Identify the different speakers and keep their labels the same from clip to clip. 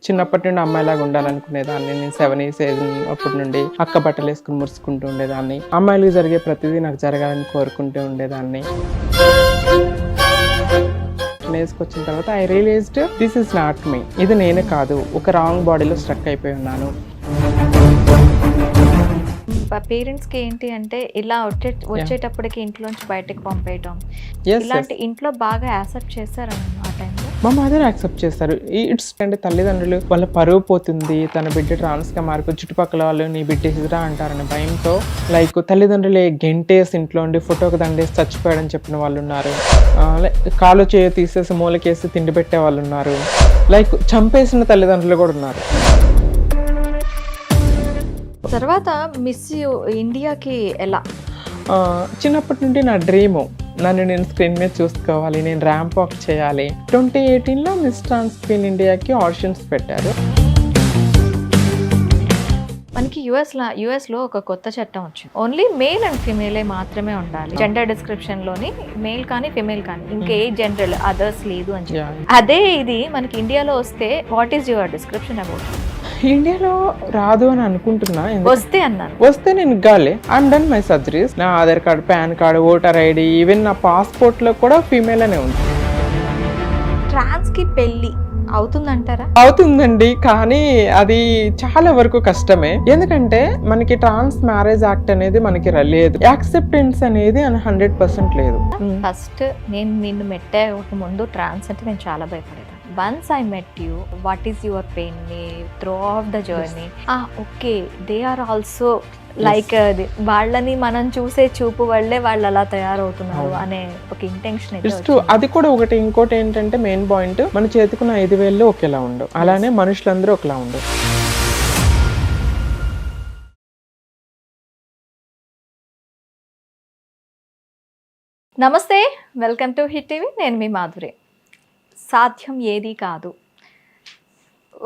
Speaker 1: చిన్నప్పటి నుండి అమ్మాయిలాగా ఉండాలనుకునేదాన్ని. నేను 7 years ఏజ్ అప్పటి నుండి అక్క బట్టలు వేసుకుని మురుసుకుంటూ ఉండేదాన్ని. అమ్మాయిలకు జరిగే ప్రతిదీ నాకు జరగాలని కోరుకుంటూ ఉండేదాన్ని. వేసుకొచ్చిన తర్వాత I realized this is not me, ఇది నేనే కాదు, ఒక రాంగ్ బాడీలో స్ట్రక్ అయిపోయి ఉన్నాను.
Speaker 2: పేరెంట్స్కి ఏంటి అంటే ఇలా వచ్చేటప్పటికి ఇంట్లోంచి బయటకు పంపేయటం,
Speaker 1: Yes,
Speaker 2: ఇలాంటి ఇంట్లో బాగా యాక్సెప్ట్ చేశారు ఆ టైంలో.
Speaker 1: మా మదర్ యాక్సెప్ట్ చేస్తారు. ఇట్స్ అంటే తల్లిదండ్రులు వాళ్ళ పరువు పోతుంది, తన బిడ్డ ట్రాన్స్గా మారిపోయి చుట్టుపక్కల వాళ్ళు నీ బిడ్డ హిజరా అంటారనే భయంతో లైక్ తల్లిదండ్రులే గెంటేసి ఇంట్లో ఉండి ఫోటోకి దండేసి చచ్చిపోయాడని చెప్పిన వాళ్ళు ఉన్నారు. కాలు చేయ తీసేసి మూలకేసి తిండి పెట్టే వాళ్ళు ఉన్నారు. లైక్ చంపేసిన తల్లిదండ్రులు కూడా ఉన్నారు.
Speaker 2: తర్వాత మిస్ ఇండియాకి ఎలా?
Speaker 1: చిన్నప్పటి నుండి నా డ్రీము, నన్ను నేను స్క్రీన్ మీద చూసుకోవాలి, నేను ర్యాంప్ వాక్ చేయాలి. 2018లో మిస్ ట్రాన్స్ క్వీన్ ఇండియాకి ఆడిషన్స్ పెట్టారు.
Speaker 2: మనకి యుఎస్లో ఒక కొత్త చట్టం వచ్చింది. ఓన్లీ మేల్ అండ్ ఫిమేలే మాత్రమే ఉండాలి. జెండర్ డిస్క్రిప్షన్లోని మేల్ కానీ ఫిమేల్ కానీ ఇంకే జెండర్ అదర్స్ లేదు అని చెప్పి. అదే ఇది మనకి ఇండియాలో వస్తే what is your description about?
Speaker 1: ఇండియాలో రాదు అని అనుకుంటున్నా.
Speaker 2: వస్తే అన్నాను,
Speaker 1: వస్తే నేను గాలే ఐమ్ డన్ మై సర్జరీస్. నా Aadhaar card, PAN card, voter ID, even నా పాస్పోర్ట్ లో కూడా ఫీమేల్ అనే ఉంది.
Speaker 2: ట్రాన్స్ కి పెళ్లి అవుతుందంటారా?
Speaker 1: అవుతుందండి, కానీ అది చాలా వరకు కష్టమే. ఎందుకంటే మనకి ట్రాన్స్ మ్యారేజ్ యాక్ట్ అనేది మనకి లేదు, యాక్సెప్టెన్స్ అనేది 100% లేదు.
Speaker 2: ఫస్ట్ నేను నిన్ను మెట్టే ముందు ట్రాన్స్ అంటే నేను చాలా భయపడేదాన్ని. Once I met you, what is your pain through of the journey, okay they are also like వాళ్ళని మనం చూసే చూపు వల్లే వాళ్ళు అలా తయారవుతున్నారు అనే ఒక ఇంటెన్షన్.
Speaker 1: అది కూడా ఒకటి. ఇంకోటి ఏంటంటే మెయిన్ పాయింట్, మన చేతికున్న 5 వేళ్ళు ఒకేలా ఉండవు, అలానే మనుషులందరూ ఒకలా ఉండవు.
Speaker 2: నమస్తే, వెల్కమ్ టు హిట్ టీవీ. నేను మీ మాధురి. సాధ్యం ఏది కాదు,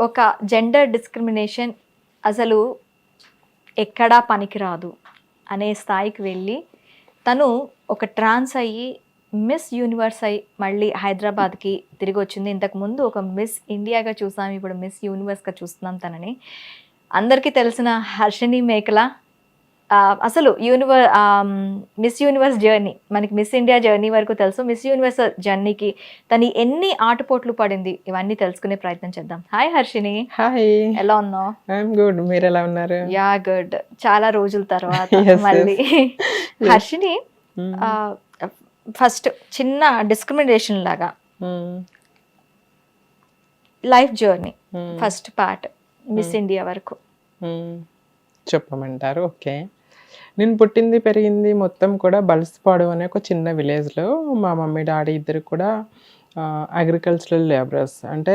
Speaker 2: ఒక జెండర్ డిస్క్రిమినేషన్ అసలు ఎక్కడా పనికిరాదు అనే స్థాయికి వెళ్ళి తను ఒక ట్రాన్స్ అయ్యి మిస్ యూనివర్స్ అయ్యి మళ్ళీ హైదరాబాద్కి తిరిగి వచ్చింది. ఇంతకుముందు ఒక మిస్ ఇండియాగా చూసాం, ఇప్పుడు మిస్ యూనివర్స్గా చూస్తున్నాం తనని. అందరికీ తెలిసిన హర్షిని మేకల అసలు మిస్ యూనివర్స్ జర్నీ, మనకి మిస్ ఇండియా జర్నీ వరకు తెలుసు. మిస్ యూనివర్స్ జర్నీకి తను ఎన్ని ఆటుపోట్లు పడింది ఇవన్నీ తెలుసుకునే ప్రయత్నం చేద్దాం. హాయ్ హర్షిని.
Speaker 1: హాయ్,
Speaker 2: ఎలా ఉన్నావు?
Speaker 1: ఐఎమ్ గుడ్, మీరు ఎలా ఉన్నారు?
Speaker 2: యా గుడ్, చాలా రోజుల తర్వాత మళ్ళీ. హర్షిని, ఫస్ట్ చిన్న డిస్క్రిమినేషన్ లాగా life journey first part miss India వరకు
Speaker 1: చెప్పమంటారు? ఓకే, నేను పుట్టింది పెరిగింది మొత్తం కూడా బలసపాడు అనే ఒక చిన్న విలేజ్లో. మా మమ్మీ డాడీ ఇద్దరు కూడా అగ్రికల్చరల్ లేబరర్స్, అంటే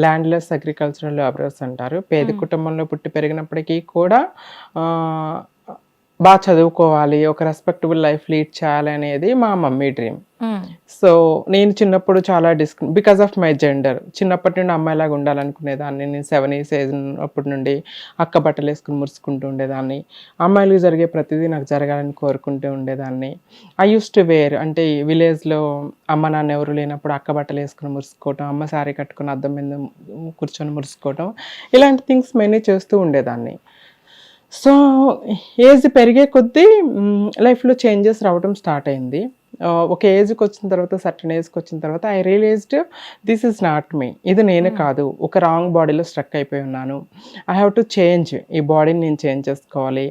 Speaker 1: ల్యాండ్లెస్ అగ్రికల్చరల్ లేబరర్స్ అంటారు. పేద కుటుంబంలో పుట్టి పెరిగినప్పటికీ కూడా బాగా చదువుకోవాలి, ఒక రెస్పెక్టబుల్ లైఫ్ లీడ్ చేయాలి అనేది మా మమ్మీ డ్రీమ్. సో నేను చిన్నప్పుడు చాలా బికాస్ ఆఫ్ మై జెండర్, చిన్నప్పటి నుండి అమ్మాయిలాగా ఉండాలనుకునేదాన్ని. నేను 7 years ఏజ్ అప్పటి నుండి అక్క బట్టలు వేసుకుని మురుసుకుంటూ ఉండేదాన్ని. అమ్మాయిలకు జరిగే ప్రతిదీ నాకు జరగాలని కోరుకుంటూ ఉండేదాన్ని. ఐ యూస్ టు వేర్, అంటే విలేజ్లో అమ్మ నాన్న ఎవరు లేనప్పుడు అక్క బట్టలు వేసుకుని మురుసుకోవటం, అమ్మ శారీ కట్టుకుని అద్దం మీద కూర్చొని మురుసుకోవటం, ఇలాంటి థింగ్స్ మెనీ చేస్తూ ఉండేదాన్ని. సో ఏజ్ పెరిగే కొద్దీ లైఫ్లో చేంజెస్ రావడం స్టార్ట్ అయింది. ఒక ఏజ్కి వచ్చిన తర్వాత, సర్టన్ ఏజ్కి వచ్చిన తర్వాత I realized this is not me, ఇది నేనే కాదు, ఒక రాంగ్ బాడీలో స్ట్రక్ అయిపోయి ఉన్నాను. ఐ హ్యావ్ టు చేంజ్, ఈ బాడీని నేను చేంజ్ చేసుకోవాలి,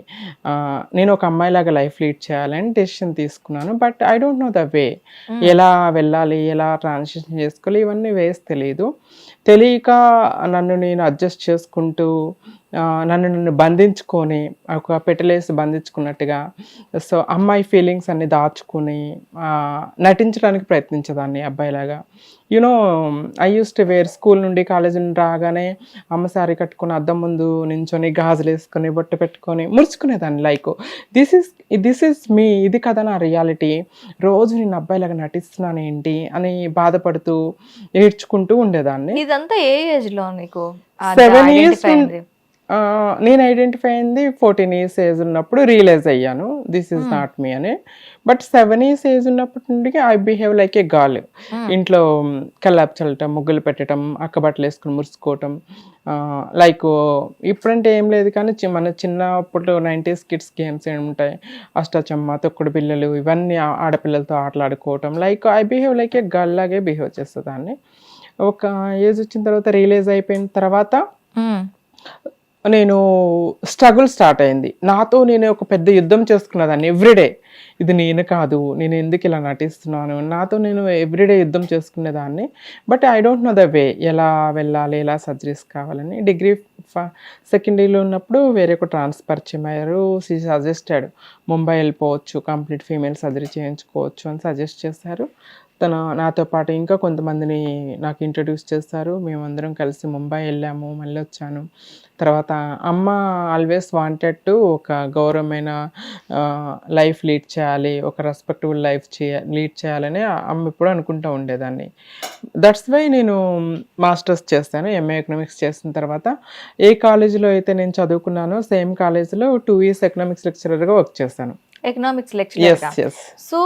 Speaker 1: నేను ఒక అమ్మాయిలాగా లైఫ్ లీడ్ చేయాలని డెసిషన్ తీసుకున్నాను. But I don't know the way, ఎలా వెళ్ళాలి, ఎలా ట్రాన్సిషన్ చేసుకోవాలి, ఇవన్నీ వేస్ తెలియక నన్ను నేను అడ్జస్ట్ చేసుకుంటూ నన్ను బంధించుకొని, ఒక పెట్టలేసి బంధించుకున్నట్టుగా, సో అమ్మాయి ఫీలింగ్స్ అన్ని దాచుకుని నటించడానికి ప్రయత్నించేదాన్ని అబ్బాయిలాగా. You know I used to wear, school నుండి కాలేజీ నుండి రాగానే అమ్మ సారీ కట్టుకుని అద్దం ముందు నించొని గాజులు వేసుకొని బొట్టు పెట్టుకొని ముడుచుకునేదాన్ని. లైక్ దిస్ ఈస్ మీ, ఇది కదా నా రియాలిటీ, రోజు నేను అబ్బాయిలాగా నటిస్తున్నాను ఏంటి అని బాధపడుతూ ఏడ్చుకుంటూ ఉండేదాన్ని.
Speaker 2: ఇదంతా ఏ ఏజ్ లో నీకు?
Speaker 1: 7 years నేను ఐడెంటిఫై అయింది 14 years ఏజ్ ఉన్నప్పుడు రియలైజ్ అయ్యాను దిస్ ఈజ్ నాట్ మీ అని. బట్ 7 years ఏజ్ ఉన్నప్పటి నుండి I behave like A gall. ఇంట్లో కల్లాపు చల్లటం, ముగ్గులు పెట్టడం, అక్కబట్టలు వేసుకుని మురుసుకోవటం, లైక్ ఇప్పుడంటే ఏం లేదు కానీ మన చిన్నప్పుడు 90s కిడ్స్ గేమ్స్ ఏమి ఉంటాయి, అష్టాచమ్మ, తొక్కుడు పిల్లలు, ఇవన్నీ ఆడపిల్లలతో ఆటలాడుకోవటం. Like I behave like a girl లాగే బిహేవ్ చేసేదాన్ని. ఒక ఏజ్ వచ్చిన తర్వాత రియలైజ్ అయిపోయిన తర్వాత నేను స్ట్రగుల్ స్టార్ట్ అయింది. నాతో నేను ఒక పెద్ద యుద్ధం చేసుకున్నదాన్ని ఎవ్రీడే. ఇది నేను కాదు, నేను ఎందుకు ఇలా నటిస్తున్నాను, నాతో నేను ఎవ్రీడే యుద్ధం చేసుకునేదాన్ని. But I don't know the way, ఎలా వెళ్ళాలి, ఎలా సర్జరీస్ కావాలని. డిగ్రీ సెకండ్ ఇయర్లో ఉన్నప్పుడు వేరే ఒక ట్రాన్స్ఫర్ అయ్యారు. షీ సజెస్టెడ్ ముంబై వెళ్ళిపోవచ్చు, కంప్లీట్ ఫీమేల్ సర్జరీ చేయించుకోవచ్చు అని సజెస్ట్ చేశారు. తను నాతో పాటు ఇంకా కొంతమందిని నాకు ఇంట్రడ్యూస్ చేస్తారు. మేమందరం కలిసి ముంబై వెళ్ళాము, మళ్ళీ వచ్చాను. తర్వాత అమ్మ ఆల్వేస్ వాంటెడ్ టు ఒక గౌరవమైన లైఫ్ లీడ్ చేయాలి, ఒక రెస్పెక్టబుల్ లైఫ్ లీడ్ చేయాలని అమ్మ ఎప్పుడు అనుకుంటూ ఉండేదాన్ని. దట్స్ వై నేను మాస్టర్స్ చేస్తాను. ఎంఏ ఎకనామిక్స్ చేసిన తర్వాత ఏ కాలేజీలో అయితే నేను చదువుకున్నానో సేమ్ కాలేజీలో 2 years ఎకనామిక్స్ లెక్చరర్గా వర్క్ చేశాను.
Speaker 2: Economics lecturer.
Speaker 1: ఎస్.
Speaker 2: సో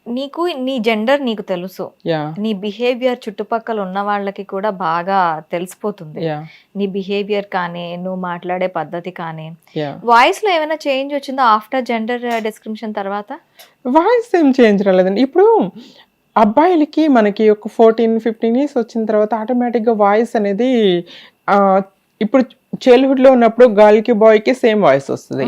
Speaker 2: నీకు నీ జెండర్ నీకు తెలుసు, నీ బిహేవియర్ చుట్టుపక్కల ఉన్న వాళ్ళకి కూడా బాగా తెలిసిపోతుంది. నీ బిహేవియర్ కానీ, నువ్వు మాట్లాడే పద్ధతి కానీ, వాయిస్ లో ఏమైనా చేంజ్ వచ్చిందో ఆఫ్టర్ జెండర్ డిస్క్రిమినేషన్ తర్వాత?
Speaker 1: వాయిస్ ఏం చేంజ్ రాలేదండి. ఇప్పుడు అబ్బాయిలకి మనకి ఒక 14-15 years వచ్చిన తర్వాత ఆటోమేటిక్గా వాయిస్ అనేది ఇప్పుడు చైల్డ్హుడ్లో ఉన్నప్పుడు గర్ల్కి బాయ్కి సేమ్ వాయిస్ వస్తుంది.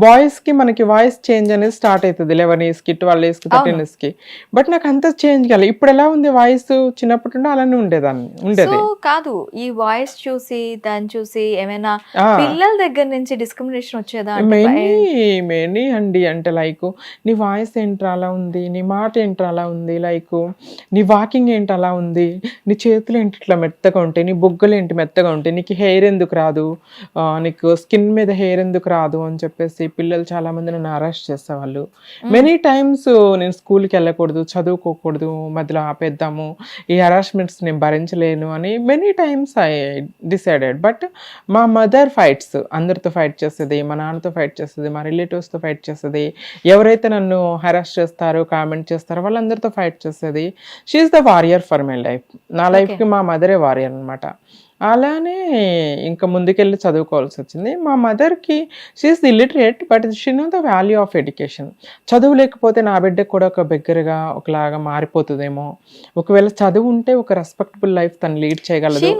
Speaker 1: బాయ్స్కి మనకి వాయిస్ చేంజ్ అనేది స్టార్ట్ అవుతుంది 11 yearsకి, 12 yearsకి, 13 yearsకి. బట్ నాకు అంత చేంజ్ కాలేదు. ఇప్పుడు ఎలా ఉంది వాయిస్, చిన్నప్పటి నుండి అలానే ఉండేది
Speaker 2: కాదు. ఈ వాయిస్ చూసి దాన్ని చూసి ఏమైనా పిల్లల దగ్గర నుంచి డిస్క్రిమినేషన్ వచ్చేదా?
Speaker 1: మెనీ అండి. అంటే లైక్ నీ వాయిస్ ఏంట్రా అలా ఉంది, నీ మాట ఏంట్రా అలా ఉంది, లైక్ నీ వాకింగ్ ఏంటి అలా ఉంది, నీ చేతులు ఏంటి ఇట్లా మెత్తగా ఉంటాయి, నీ బొగ్గలు ఏంటి మెత్తగా ఉంటాయి, నీకు హెయిర్ ఎందుకు రాదు, నీకు స్కిన్ మీద హెయిర్ ఎందుకు రాదు అని చెప్పేసి పిల్లలు చాలా మంది నన్ను అరెస్ట్ చేసేవాళ్ళు. మెనీ టైమ్స్ నేను స్కూల్కి వెళ్ళకూడదు, చదువుకోకూడదు, మధ్యలో ఆపేద్దాము, ఈ హరాస్మెంట్స్ నేను భరించలేను అని many times I decided. But మా మదర్ ఫైట్స్, అందరితో ఫైట్ చేస్తుంది, మా నాన్నతో ఫైట్ చేస్తుంది, మా రిలేటివ్స్తో ఫైట్ చేస్తుంది, ఎవరైతే నన్ను హరాస్ చేస్తారో, కామెంట్ చేస్తారో వాళ్ళందరితో ఫైట్ చేస్తుంది. She is the warrior for my life. నా లైఫ్కి మా మదరే వారియర్ అనమాట. అలానే ఇంకా ముందుకెళ్ళి చదువుకోవాల్సి వచ్చింది. మా మదర్కి she is illiterate but she know the value of education. చదువు లేకపోతే నా బిడ్డకు కూడా ఒక బిగ్గరగా ఒకలాగా మారిపోతుందేమో, ఒకవేళ చదువు ఉంటే ఒక రెస్పెక్టబుల్ లైఫ్ తను లీడ్ చేయగలదు.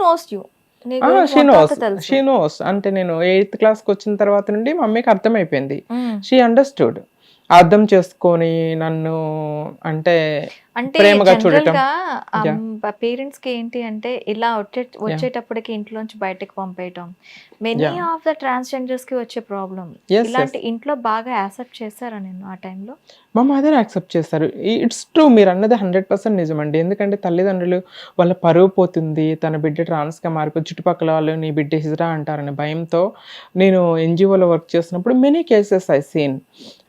Speaker 1: She knows. అంటే నేను 8th classకి వచ్చిన తర్వాత నుండి మమ్మీకి అర్థమైపోయింది. She understood. అర్థం చేసుకొని నన్ను అంటే ప్రేమగా చూడటం.
Speaker 2: పేరెంట్స్ కి ఏంటి అంటే ఇలా వచ్చేటప్పటికి ఇంట్లోంచి బయటకు పంపేయటం మెనీ ఆఫ్ ద ట్రాన్స్జెండర్స్ కి వచ్చే ప్రాబ్లం. ఇలాంటి ఇంట్లో బాగా యాక్సెప్ట్ చేశారా నేను ఆ టైంలో?
Speaker 1: మా మదర్ యాక్సెప్ట్ చేస్తారు. ఇట్స్ ట్రూ, మీరు అన్నది 100% నిజమండి. ఎందుకంటే తల్లిదండ్రులు వాళ్ళ పరువు పోతుంది, తన బిడ్డ ట్రాన్స్గా మారిపోయి చుట్టుపక్కల వాళ్ళు నీ బిడ్డ హిజ్రా అంటారనే భయంతో నేను ఎన్జిఓలో వర్క్ చేసినప్పుడు many cases I seen.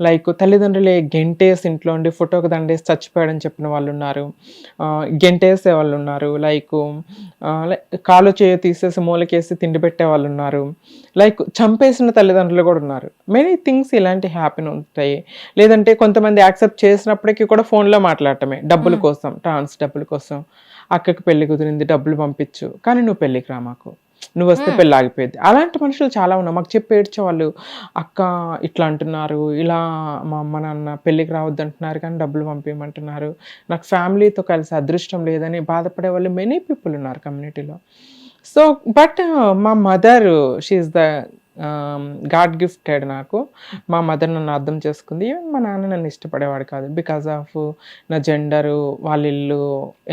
Speaker 1: Like తల్లిదండ్రులే గెంటేసి ఇంట్లో ఉండి ఫోటోకి దండేసి చచ్చిపోయాడని చెప్పిన వాళ్ళు ఉన్నారు, గెంటేసే వాళ్ళు ఉన్నారు, లైక్ కాలు చేయ తీసేసి మూలకేసి తిండి పెట్టే వాళ్ళు ఉన్నారు, లైక్ చంపేసిన తల్లిదండ్రులు కూడా ఉన్నారు. మెనీ థింగ్స్ ఇలాంటి హ్యాపీన్ ఉంటాయి. లేదంటే కొంతమంది యాక్సెప్ట్ చేసినప్పటికీ కూడా ఫోన్లో మాట్లాడటమే డబ్బుల కోసం, ట్రాన్స్ డబ్బుల కోసం. అక్కకి పెళ్లి కుదిరింది, డబ్బులు పంపించు, కానీ నువ్వు పెళ్ళికి రా, మాకు నువ్వు వస్తే పెళ్ళి ఆగిపోయింది. అలాంటి మనుషులు చాలా ఉన్నారు. మాకు చెప్పి ఏడ్చేవాళ్ళు, అక్క ఇట్లా అంటున్నారు, ఇలా మా అమ్మ నాన్న పెళ్ళికి రావద్దు అంటున్నారు కానీ డబ్బులు పంపించమంటున్నారు, నాకు ఫ్యామిలీతో కలిసి అదృష్టం లేదని బాధపడే వాళ్ళు మెనీ పీపుల్ ఉన్నారు కమ్యూనిటీలో. సో బట్ మా mother she is the God gifted నాకు. మా మదర్ నన్ను అర్థం చేసుకుంది. మా నాన్న నన్ను ఇష్టపడేవాడు కాదు బికాజ్ ఆఫ్ నా జెండరు, వాళ్ళ ఇల్లు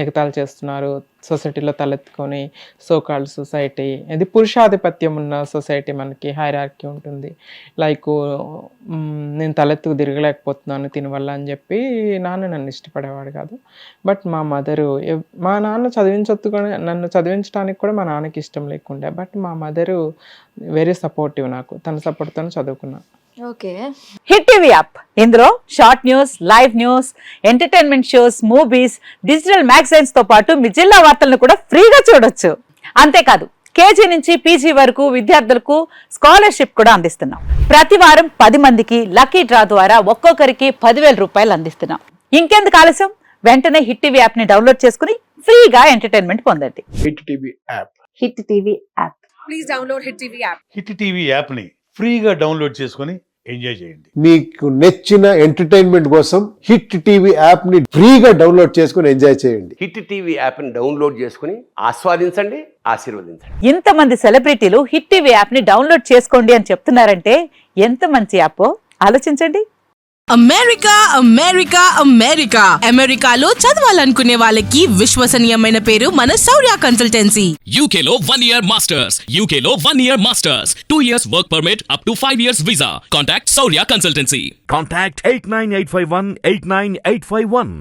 Speaker 1: ఎగతాళి చేస్తున్నారు, సొసైటీలో తలెత్తుకొని సోకాల్డ్ సొసైటీ, ఇది పురుషాధిపత్యం ఉన్న సొసైటీ, మనకి హైరార్కీ ఉంటుంది. లైక్ నేను తలెత్తుకు తిరగలేకపోతున్నాను దీనివల్ల అని చెప్పి నాన్న నన్ను ఇష్టపడేవాడు కాదు. బట్ మా మదరు, మా నాన్న నన్ను చదివించడానికి కూడా మా నాన్నకి ఇష్టం లేకుండే. బట్ మా మదరు వెరీ సపోర్టివ్ నాకు. తన సపోర్ట్తో చదువుకున్నా.
Speaker 2: ఓకే.
Speaker 3: హిట్ టీవీ యాప్, ఇందులో short news, live news, entertainment shows, movies, digital magazines తో పాటు మీ జిల్లా వార్తలను కూడా ఫ్రీగా చూడొచ్చు. అంతేకాదు కేజీ నుంచి పీజీ వరకు విద్యార్థులకు స్కాలర్షిప్ కూడా అందిస్తున్నాం. ప్రతి వారం 10 మందికి లక్కీ డ్రా ద్వారా ఒక్కొక్కరికి 10,000 రూపాయలు అందిస్తున్నాం. ఇంకెందుకు ఆలస్యం, వెంటనే హిట్ టీవీ యాప్ ని డౌన్లోడ్ చేసుకుని ఫ్రీగా ఎంటర్టైన్మెంట్ పొందండి.
Speaker 4: Hit TV app.
Speaker 3: Hit TV app.
Speaker 5: Please download Hit TV app.
Speaker 6: Hit TV యాప్ని ఫ్రీగా డౌన్లోడ్ చేసుకొని ఎంజాయ్ చేయండి.
Speaker 4: మీకు నచ్చిన ఎంటర్టైన్మెంట్ కోసం హిట్ టీవీ యాప్ ని ఫ్రీగా డౌన్లోడ్ చేసుకుని ఎంజాయ్ చేయండి.
Speaker 7: హిట్ టీవీ యాప్ని డౌన్లోడ్ చేసుకుని ఆస్వాదించండి, ఆశీర్వదించండి.
Speaker 3: ఇంతమంది సెలబ్రిటీలు హిట్ టీవీ యాప్ ని డౌన్లోడ్ చేసుకోండి అని చెప్తున్నారంటే ఎంత మంచి యాప్ ఆలోచించండి.
Speaker 5: అమెరికా అమెరికా అమెరికా అమెరికాలో చదవాలనుకునే వాళ్ళకి విశ్వసనీయమైన పేరు మన శౌర్య consultancy.
Speaker 8: UK Law 1 Year Masters. UK Law 1 Year Masters. 2 years work permit up to 5 years visa. Contact Saurya Consultancy.
Speaker 9: Contact 89851 89851.